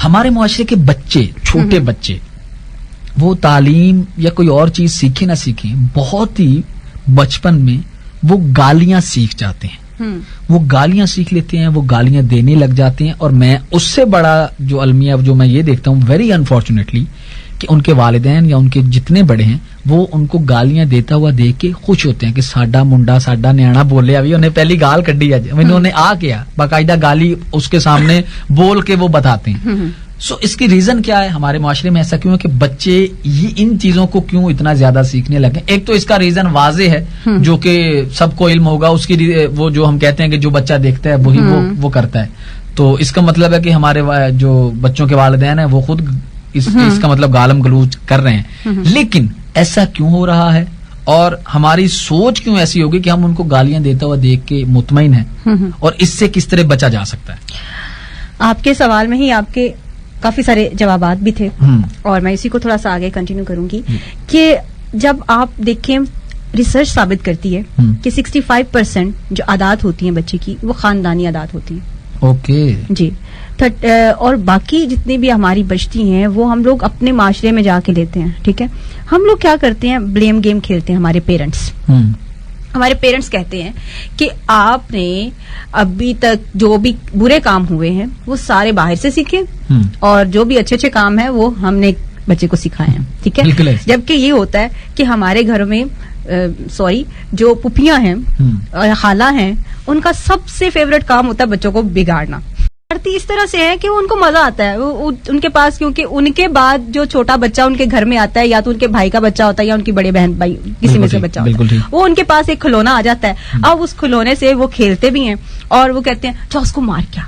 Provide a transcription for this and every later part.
हमारे मुआशरे के बच्चे, छोटे बच्चे, वो तालीम या कोई और चीज सीखे ना सीखे, बहुत ही बचपन में वो गालियां सीख जाते हैं। वो गालियां सीख लेते हैं, वो गालियां देने लग जाते हैं। और मैं उससे बड़ा जो अलमिया जो मैं ये देखता हूँ, वेरी अनफॉर्चुनेटली, कि उनके वालिदैन या उनके जितने बड़े हैं वो उनको गालियां देता हुआ देख के खुश होते हैं कि साडा मुंडा साडा न्याणा बोले, अभी उन्हें पहली गाल कड्डी है, उन्होंने आ किया, बाकायदा गाली उसके सामने बोल के वो बताते हैं। सो इसकी रीजन क्या है हमारे माशरे में ऐसा क्यों है कि बच्चे ये इन चीजों को क्यों इतना ज्यादा सीखने लगे? एक तो इसका रीजन वाजे है, जो कि सबको इल्म होगा, उसकी वो जो हम कहते हैं कि जो बच्चा देखता है वही वो करता है। तो इसका मतलब है कि हमारे जो बच्चों के वालिदैन है वो खुद इसका मतलब गालम गलूज कर रहे हैं। लेकिन ऐसा क्यों हो रहा है और हमारी सोच क्यों ऐसी होगी कि हम उनको गालियां देता हुआ देख के मुतमईन हैं, और इससे किस तरह बचा जा सकता है? आपके सवाल में ही आपके काफी सारे जवाबात भी थे, और मैं इसी को थोड़ा सा आगे कंटिन्यू करूंगी कि जब आप देखें, रिसर्च साबित करती है कि 65% जो आदात होती हैं बच्चे की, वो खानदानी आदात होती हैं। ओके जी। और बाकी जितनी भी हमारी बचती हैं वो हम लोग अपने माशरे में जाके लेते हैं। ठीक है, हम लोग क्या करते हैं, ब्लेम गेम खेलते हैं। हमारे पेरेंट्स कहते हैं कि आपने अभी तक जो भी बुरे काम हुए हैं वो सारे बाहर से सीखे, और जो भी अच्छे अच्छे काम है वो हमने बच्चे को सिखाए हैं। ठीक है, जबकि ये होता है कि हमारे घर में जो पुफियां हैं और खाला हैं, उनका सबसे फेवरेट काम होता है बच्चों को बिगाड़ना। इस तरह से है कि उनको मजा आता है उनके पास, क्योंकि उनके बाद जो छोटा बच्चा उनके घर में आता है, या तो उनके भाई का बच्चा होता है या उनकी बड़े बहन भाई किसी में से बच्चा होता है, वो उनके पास एक खिलौना आ जाता है। अब उस खिलौने से वो खेलते भी हैं और वो कहते हैं चलो उसको मार क्या।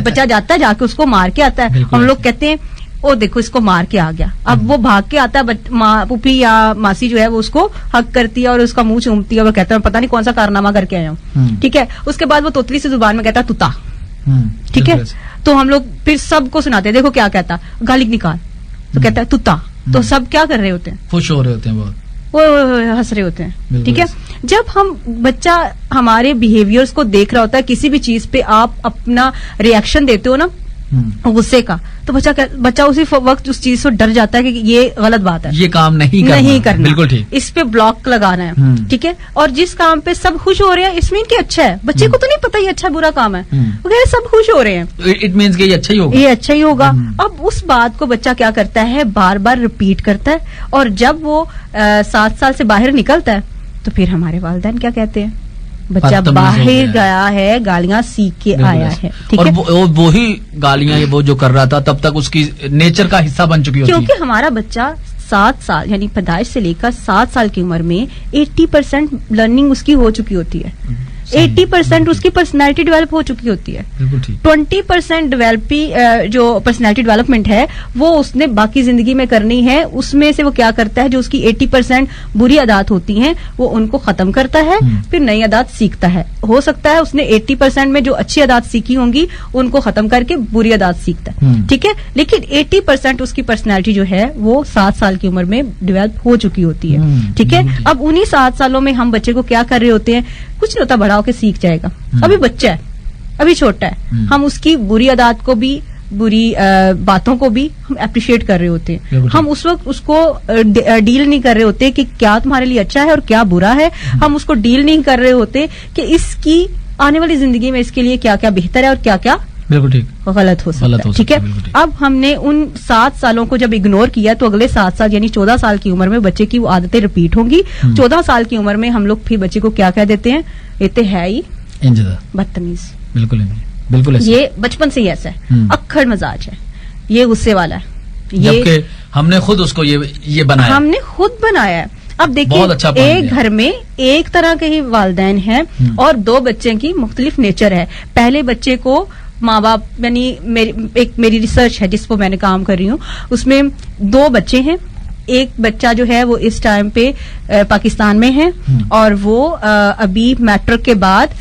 बच्चा जाता है, जाके उसको मार के आता है। हम लोग कहते हैं ओ देखो इसको मार के आ गया। अब वो भाग के आता है, पुपी या मासी जो है वो उसको हक करती है और उसका मुंह चूमती है और कहता है पता नहीं कौन सा कारनामा करके आया हूँ। ठीक है, उसके बाद वो तोतली से जुबान में कहता है तुता। ठीक है, तो हम लोग फिर सबको सुनाते हैं, देखो क्या कहता, गाली निकाल, तो कहता है तुता। तो सब क्या कर रहे होते हैं, खुश हो रहे होते हैं, बहुत वो हंस रहे होते हैं। ठीक है, जब हम बच्चा हमारे बिहेवियर्स को देख रहा होता है, किसी भी चीज पे आप अपना रिएक्शन देते हो ना गुस्से का, तो बच्चा उसी वक्त उस चीज से डर जाता है कि ये गलत बात है, ये काम नहीं करना। बिल्कुल ठीक, इस पे ब्लॉक लगाना है। ठीक है, और जिस काम पे सब खुश हो रहे हैं इसमें कि अच्छा है, बच्चे को तो नहीं पता ये अच्छा बुरा काम है, वो कह रहे सब खुश हो रहे हैं, इट मीन्स कि ये अच्छा ही होगा, ये अच्छा ही होगा। अब उस बात को बच्चा क्या करता है, बार बार रिपीट करता है, और जब वो 7 साल से बाहर निकलता है तो फिर हमारे वालिदैन क्या कहते हैं, बच्चा बाहर गया है, गालियां सीख के आया है। ठीक है, और वो ही गालियां वो जो कर रहा था तब तक उसकी नेचर का हिस्सा बन चुकी होती है। क्योंकि हमारा बच्चा 7 साल यानी पैदाइश से लेकर 7 साल की उम्र में 80% लर्निंग उसकी हो चुकी होती है। 80% उसकी पर्सनैलिटी डेवलप हो चुकी होती है। 20% जो पर्सनैलिटी डेवलपमेंट है वो उसने बाकी जिंदगी में करनी है। उसमें से वो क्या करता है, जो उसकी 80% बुरी आदत होती हैं वो उनको खत्म करता है, फिर नई आदत सीखता है। हो सकता है उसने 80% में जो अच्छी आदत सीखी होंगी उनको खत्म करके बुरी आदत सीखता है। ठीक है, लेकिन 80% उसकी पर्सनैलिटी जो है वो 7 साल की उम्र में डेवलप हो चुकी होती है। ठीक है, अब उन्हीं 7 सालों में हम बच्चे को क्या कर रहे होते हैं, कुछ नहीं होता, बड़ा होके सीख जाएगा, अभी बच्चा है, अभी छोटा है, हम उसकी बुरी आदत को भी, बुरी बातों को भी हम अप्रिशिएट कर रहे होते हैं। हम उस वक्त उसको डील नहीं कर रहे होते कि क्या तुम्हारे लिए अच्छा है और क्या बुरा है। हम उसको डील नहीं कर रहे होते कि इसकी आने वाली जिंदगी में इसके लिए क्या क्या बेहतर है और क्या क्या बिल्कुल ठीक गलत हो सकता है। ठीक है, अब हमने उन 7 सालों को जब इग्नोर किया तो अगले 7 साल यानी 14 साल की उम्र में बच्चे की वो आदतें रिपीट होंगी। 14 साल की उम्र में हम लोग फिर बच्चे को क्या कह देते हैं, ये है ही बदतमीज। बिल्कुल ये बचपन से ही ऐसा है, अक्खड़ मजाज है, ये गुस्से वाला है, ये हमने खुद उसको ये बनाया, हमने खुद बनाया है। अब देखिए, अच्छा एक घर में एक तरह के ही वालिदैन हैं और 2 बच्चे की मुख्तलिफ नेचर है। पहले बच्चे को माँ बाप, यानी मेरी रिसर्च है जिस पर मैंने काम कर रही हूँ, उसमें 2 बच्चे हैं। एक बच्चा जो है वो इस टाइम पे पाकिस्तान में है और वो अभी मैट्रिक के बाद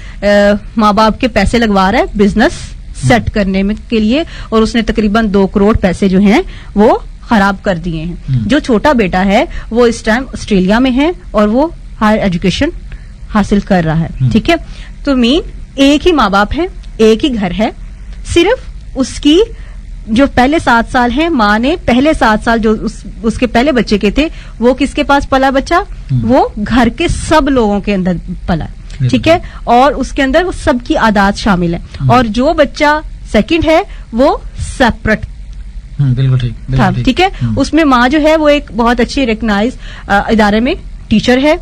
माँ बाप के पैसे लगवा रहा है बिजनेस सेट करने में के लिए, और उसने तकरीबन 2 करोड़ पैसे जो हैं वो खराब कर दिए हैं। जो छोटा बेटा है वो इस टाइम ऑस्ट्रेलिया में है और वो हायर एजुकेशन हासिल कर रहा है। ठीक है, तो मीन एक ही माँ बाप है, एक ही घर है, सिर्फ उसकी जो पहले 7 साल हैं, माँ ने पहले 7 साल जो उसके पहले बच्चे के थे, वो किसके पास पला बच्चा? वो घर के सब लोगों के अंदर पला, ठीक है, और उसके अंदर वो सबकी आदत शामिल है। और जो बच्चा सेकंड है वो सेपरेट, बिल्कुल ठीक, ठीक है। उसमें माँ जो है वो एक बहुत अच्छी रिकग्नाइज इदारे में टीचर है,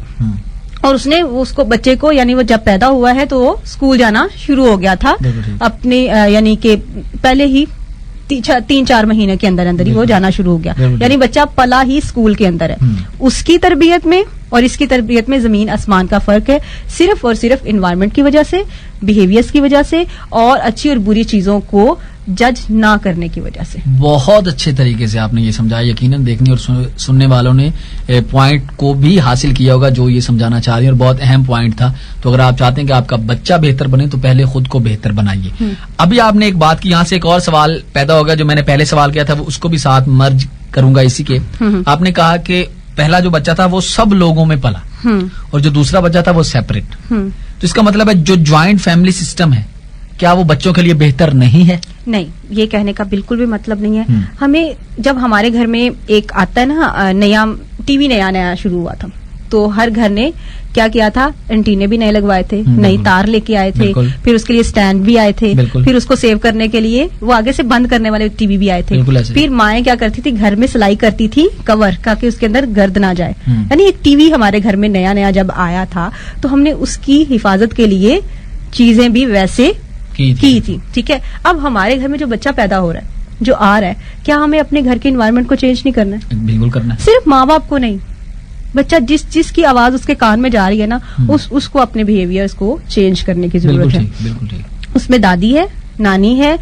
और उसने उसको बच्चे को, यानी वो जब पैदा हुआ है तो वो स्कूल जाना शुरू हो गया था अपने, यानी कि पहले ही 3-4 महीने के अंदर अंदर ही वो जाना शुरू हो गया, यानी बच्चा पला ही स्कूल के अंदर है। उसकी तरबियत में और इसकी तरबियत में जमीन आसमान का फर्क है, सिर्फ और सिर्फ एनवायरनमेंट की वजह से, बिहेवियर्स की वजह से, और अच्छी और बुरी चीजों को जज ना करने की वजह से। बहुत अच्छे तरीके से आपने ये समझाया, यकीनन देखने और सुनने वालों ने पॉइंट को भी हासिल किया होगा जो ये समझाना चाह रही है, और बहुत अहम पॉइंट था। तो अगर आप चाहते हैं कि आपका बच्चा बेहतर बने तो पहले खुद को बेहतर बनाइए। अभी आपने एक बात की, यहाँ से एक और सवाल पैदा होगा जो मैंने पहले सवाल किया था, वो उसको भी साथ मर्ज करूंगा इसी के। आपने कहा कि पहला जो बच्चा था वो सब लोगों में पला, और जो दूसरा बच्चा था वो सेपरेट। तो इसका मतलब है जो ज्वाइंट फैमिली सिस्टम है, क्या वो बच्चों के लिए बेहतर नहीं है? नहीं, ये कहने का बिल्कुल भी मतलब नहीं है। हमें जब हमारे घर में एक आता है ना, नया टीवी नया शुरू हुआ था, तो हर घर ने क्या किया था, एंटीने भी नए लगवाए थे, नई तार लेके आए थे, फिर उसके लिए स्टैंड भी आए थे, फिर उसको सेव करने के लिए वो आगे से बंद करने वाले टीवी भी आए थे। फिर माएँ क्या करती थी, घर में सिलाई करती थी कवर, ताकि उसके अंदर गर्द ना जाए। यानी एक टीवी हमारे घर में नया जब आया था तो हमने उसकी हिफाजत के लिए चीजें भी वैसे की थी, ठीक है। अब हमारे घर में जो बच्चा पैदा हो रहा है, जो आ रहा है, क्या हमें अपने घर के एनवायरनमेंट को चेंज नहीं करना है? बिल्कुल करना है। सिर्फ माँ बाप को नहीं, बच्चा जिसकी आवाज उसके कान में जा रही है ना, उसको अपने बिहेवियर्स को चेंज करने की जरूरत है। बिल्कुल ठीक। उसमें दादी है, नानी है,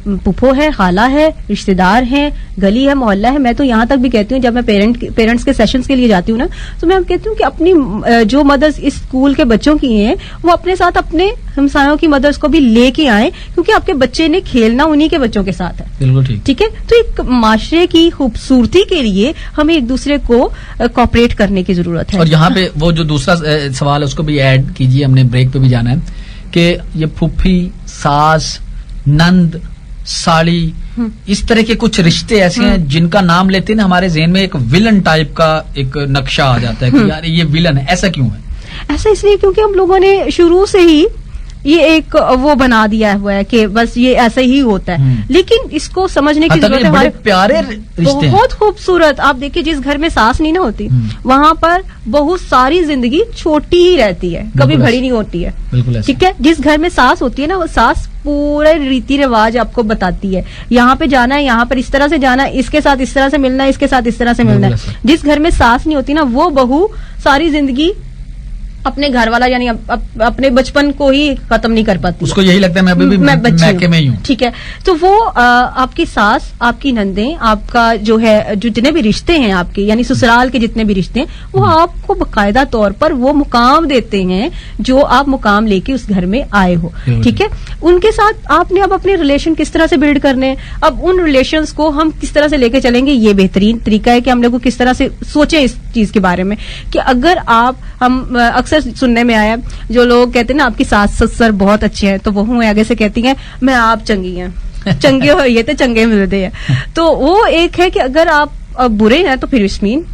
पुप्पो है, खाला है, रिश्तेदार हैं, गली है, मोहल्ला है। मैं तो यहाँ तक भी कहती हूँ, जब मैं पेरेंट्स के सेशंस के लिए जाती हूँ ना, तो मैं कहती हूँ कि अपनी जो मदर्स इस स्कूल के बच्चों की हैं, वो अपने साथ अपने हमसायों की मदर्स को भी लेके आए, क्योंकि आपके बच्चे ने खेलना उन्हीं के बच्चों के साथ है। बिल्कुल ठीक, ठीक है। तो एक माशरे की खूबसूरती के लिए हमें एक दूसरे को कोऑपरेट करने की जरूरत है। और यहाँ पे वो जो दूसरा सवाल है उसको भी ऐड कीजिए, हमने ब्रेक पे भी जाना है, कि ये फुफ्फी, सास, नंद, साड़ी, इस तरह के कुछ रिश्ते ऐसे हैं जिनका नाम लेते हैं ना, हमारे ज़हन में एक विलन टाइप का एक नक्शा आ जाता है कि यार ये विलन है। ऐसा क्यों है? ऐसा इसलिए क्योंकि हम लोगों ने शुरू से ही ये एक वो बना दिया हुआ है कि बस ये ऐसा ही होता है, लेकिन इसको समझने की जरूरत है। हमारे प्यारे रिश्ते बहुत खूबसूरत। आप देखिए, जिस घर में सास नहीं ना होती, वहाँ पर बहुत सारी जिंदगी छोटी ही रहती है, कभी बड़ी नहीं होती है। बिल्कुल, ठीक है। जिस घर में सास होती है ना, वो सास पूरे रीति रिवाज आपको बताती है, यहाँ पे जाना है, यहाँ पर इस तरह से जाना है, इसके साथ इस तरह से मिलना है, इसके साथ इस तरह से मिलना है। जिस घर में सास नहीं होती ना, वो बहू सारी जिंदगी अपने घर वाला यानी अपने बचपन को ही खत्म नहीं कर पाती। उसको यही लगता है मैं अभी भी मैके में ही हूँ। ठीक है। तो वो आपकी सास, आपकी नंदें, आपका जो है, जो जितने भी रिश्ते हैं आपके, यानी ससुराल के जितने भी रिश्ते हैं, वो आपको बाकायदा तौर पर वो मुकाम देते हैं जो आप मुकाम लेके उस घर में आए हो। ठीक है। उनके साथ आपने अब अपने रिलेशन किस तरह से बिल्ड करने हैं, अब उन रिलेशंस को हम किस तरह से लेके चलेंगे, ये बेहतरीन तरीका है कि हम लोग को किस तरह से सोचें इस चीज के बारे में, कि अगर हम अक्सर सुनने में आया, जो लोग कहते हैं ना आपकी सास ससुर बहुत अच्छे हैं, तो बहू आगे से कहती हैं मैं आप चंगी हैं, चंगे हो ये तो चंगे मिलते हैं। तो वो एक है कि अगर आप बुरे हैं तो फिर इसमीन,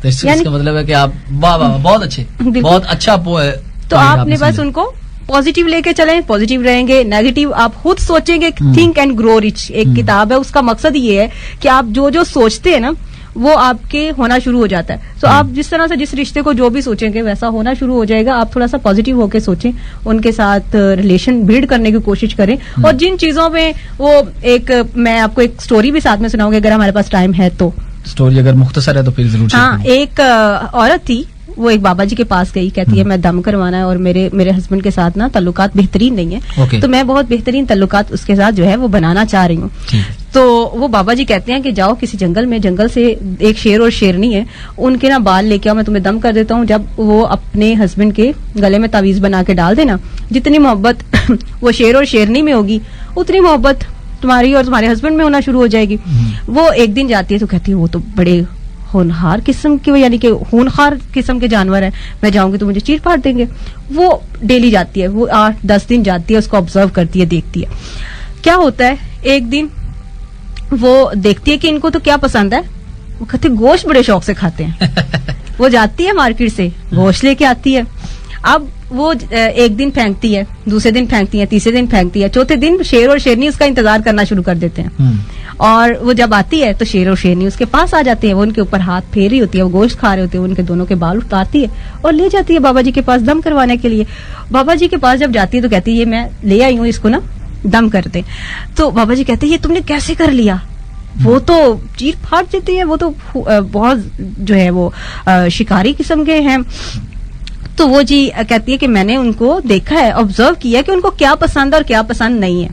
तो इसका मतलब है कि आप वाह वाह बहुत अच्छे, बहुत अच्छा तो आपने बस उनको पॉजिटिव लेके चलें, पॉजिटिव रहेंगे, नेगेटिव आप खुद सोचेंगे। थिंक एंड ग्रो रिच एक किताब है, उसका मकसद ये है कि आप जो जो सोचते हैं ना, वो आपके होना शुरू हो जाता है। तो आप जिस तरह से जिस रिश्ते को जो भी सोचेंगे वैसा होना शुरू हो जाएगा। आप थोड़ा सा पॉजिटिव होके सोचें, उनके साथ रिलेशन बिल्ड करने की कोशिश करें। और जिन चीजों में वो मैं आपको एक स्टोरी भी साथ में सुनाऊंगी अगर हमारे पास टाइम है तो। स्टोरी अगर मुख्तसर है तो फिर जरूर। हाँ, एक औरत थी, वो एक बाबा जी के पास गई, कहती है मैं दम करवाना है और मेरे हस्बैंड के साथ ना ताल्लुकात बेहतरीन नहीं है, तो मैं बहुत बेहतरीन ताल्लुकात उसके साथ जो है वो बनाना चाह रही हूँ। तो वो बाबा जी कहते हैं कि जाओ किसी जंगल से एक शेर और शेरनी है, उनके ना बाल लेके आओ, मैं तुम्हें दम कर देता हूँ। जब वो अपने हस्बैंड के गले में तावीज बना के डाल देना, जितनी मोहब्बत वो शेर और शेरनी में होगी, उतनी मोहब्बत तुम्हारी और तुम्हारे हस्बैंड में होना शुरू हो जाएगी। वो एक दिन जाती है तो कहती है वो तो बड़े होनहार किस्म के, यानी कि होनहार किस्म के जानवर है, मैं जाऊंगी तो मुझे चीर फाड़ देंगे। वो डेली जाती है, वो 8-10 दिन जाती है, उसको ऑब्जर्व करती है, देखती है क्या होता है। एक दिन वो देखती है कि इनको तो क्या पसंद है, वो कहते गोश्त बड़े शौक से खाते हैं। वो जाती है मार्केट से, गोश्त लेके आती है। अब वो एक दिन फेंकती है, दूसरे दिन फेंकती है, तीसरे दिन फेंकती है, चौथे दिन शेर और शेरनी उसका इंतजार करना शुरू कर देते हैं। और वो जब आती है तो शेर और शेरनी उसके पास आ जाती है, वो उनके ऊपर हाथ फेर रही होती है, वो गोश्त खा रहे होते हैं, उनके दोनों के बाल उतारती है और ले जाती है बाबा जी के पास दम करवाने के लिए। बाबा जी के पास जब जाती है तो कहती है ये मैं ले आई हूँ, इसको ना दम कर दे। तो बाबा जी कहते हैं ये तुमने कैसे कर लिया? वो तो चीर फाड़ देती है, वो तो बहुत जो है वो शिकारी किस्म के हैं। तो वो जी कहती है कि मैंने उनको देखा है, ऑब्जर्व किया है कि उनको क्या पसंद है और क्या पसंद नहीं है।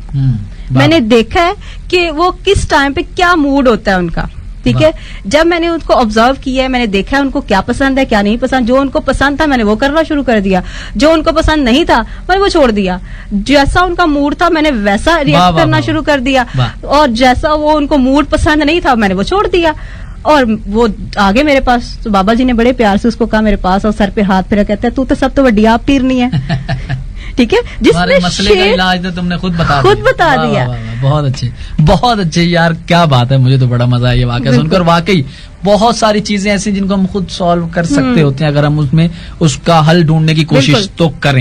मैंने देखा है कि वो किस टाइम पे क्या मूड होता है उनका, ठीक है। जब मैंने उनको ऑब्जर्व किया है, मैंने देखा है उनको क्या पसंद है क्या नहीं पसंद। जो उनको पसंद था मैंने वो करना शुरू कर दिया, जो उनको पसंद नहीं था मैंने वो छोड़ दिया। जैसा उनका मूड था मैंने वैसा रिएक्ट करना शुरू कर दिया, और जैसा वो उनको मूड पसंद नहीं था मैंने वो छोड़ दिया। और वो आगे मेरे पास, तो बाबा जी ने बड़े प्यार से उसको कहा मेरे पास, और सर पे हाथ फेरा, कहते हैं तू तो सब तो बड़ी आप पीर नहीं है। ठीक है, जिसमें मसले का इलाज तो तुमने खुद बता दिया। बहुत अच्छे यार, क्या बात है। मुझे तो बड़ा मजा आया वाकई सुनकर। वाकई बहुत सारी चीजें ऐसी जिनको हम खुद सॉल्व कर सकते होते हैं अगर हम उसमें उसका हल ढूंढने की कोशिश तो करें।